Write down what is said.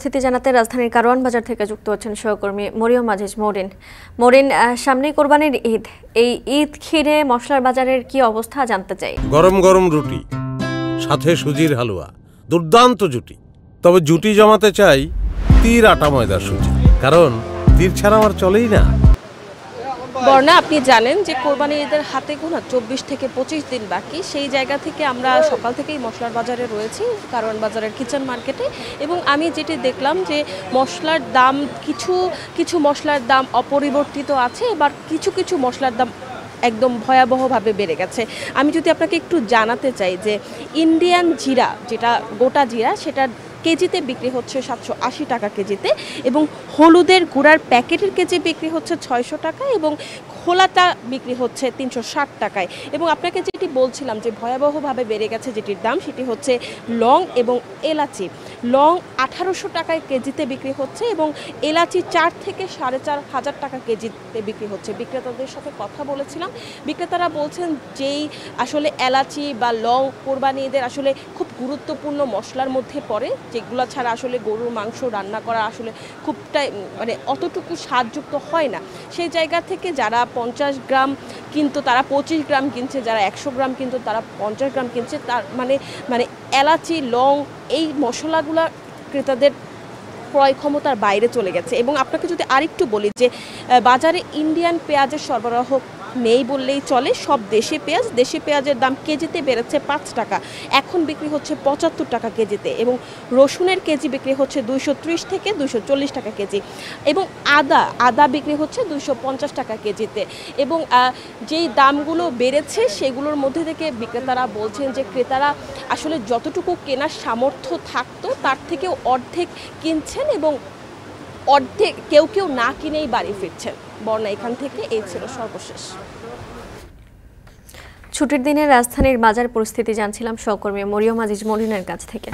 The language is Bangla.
স্থিতি জানাতে রাজধানীর কারওয়ান বাজার থেকে যুক্ত হচ্ছেন সহকর্মী মরিয়ম আজিজ মরিন। সামনেই কোরবানির ঈদ, এই ঈদ ঘিরে মশলার বাজারের কি অবস্থা জানতে চাই। গরম গরম রুটি, সাথে সুজির হালুয়া, দুর্দান্ত জুটি। তবে জুটি জমাতে চাই তীর আটা ময়দার সুজি, কারণ তীর ছাড়া আমার চলেই না। বর্ণা, আপনি জানেন যে কোরবানি ঈদের হাতে গোনা 24 থেকে 25 দিন বাকি। সেই জায়গা থেকে আমরা সকাল থেকেই মশলার বাজারে রয়েছি, কারওয়ান বাজারের কিচেন মার্কেটে, এবং আমি যেটি দেখলাম যে মশলার দাম কিছু মশলার দাম অপরিবর্তিত আছে, এবার কিছু মশলার দাম একদম ভয়াবহভাবে বেড়ে গেছে। আমি যদি আপনাকে একটু জানাতে চাই যে ইন্ডিয়ান জিরা, যেটা গোটা জিরা, সেটা কেজিতে বিক্রি হচ্ছে 780 টাকা কেজিতে, এবং হলুদের গুঁড়ার প্যাকেটের কেজি বিক্রি হচ্ছে 600 টাকা, এবং খোলাটা বিক্রি হচ্ছে 360 টাকায়। এবং আপনাকে যেটি বলছিলাম যে ভয়াবহভাবে বেড়ে গেছে যেটির দাম, সেটি হচ্ছে লং এবং এলাচি। লং 1800 টাকায় কেজিতে বিক্রি হচ্ছে, এবং এলাচি 4 থেকে 4,500 টাকা কেজিতে বিক্রি হচ্ছে। বিক্রেতাদের সাথে কথা বলেছিলাম, বিক্রেতারা বলছেন যেই আসলে এলাচি বা লং কোরবানি ঈদের আসলে খুব গুরুত্বপূর্ণ মশলার মধ্যে পড়ে, যেগুলো ছাড়া আসলে গরুর মাংস রান্না করা আসলে খুবটাই অতটুকু স্বাদযুক্ত হয় না। সেই জায়গা থেকে যারা 50 গ্রাম কিন্তু তারা 25 গ্রাম কিনছে, যারা 100 গ্রাম কিন্তু তারা 50 গ্রাম কিনছে। তার মানে এলাচি, লং, এই মশলাগুলো ক্রেতাদের ক্রয় ক্ষমতার বাইরে চলে গেছে। এবং আপনাকে যদি আরেকটু বলি যে বাজারে ইন্ডিয়ান পেঁয়াজের সরবরাহ নেই বললেই চলে। সব দেশি পেঁয়াজের দাম কেজিতে বেড়েছে 5 টাকা, এখন বিক্রি হচ্ছে 75 টাকা কেজিতে, এবং রসুনের কেজি বিক্রি হচ্ছে 230 থেকে 240 টাকা কেজি, এবং আদা বিক্রি হচ্ছে 250 টাকা কেজিতে। এবং যেই দামগুলো বেড়েছে সেগুলোর মধ্যে থেকে বিক্রেতারা বলছেন যে ক্রেতারা আসলে যতটুকু কেনার সামর্থ্য থাকতো তার থেকেও অর্ধেক কিনছেন, এবং অর্ধেক কেউ না কিনেই বাড়ি ফিরছেন। বর্ণা, এখান থেকে এই ছিল সর্বশেষ। ছুটির দিনে রাজধানীর বাজার পরিস্থিতি জানছিলাম সহকর্মী মরিয়ম আজিজ মরিনের কাছ থেকে।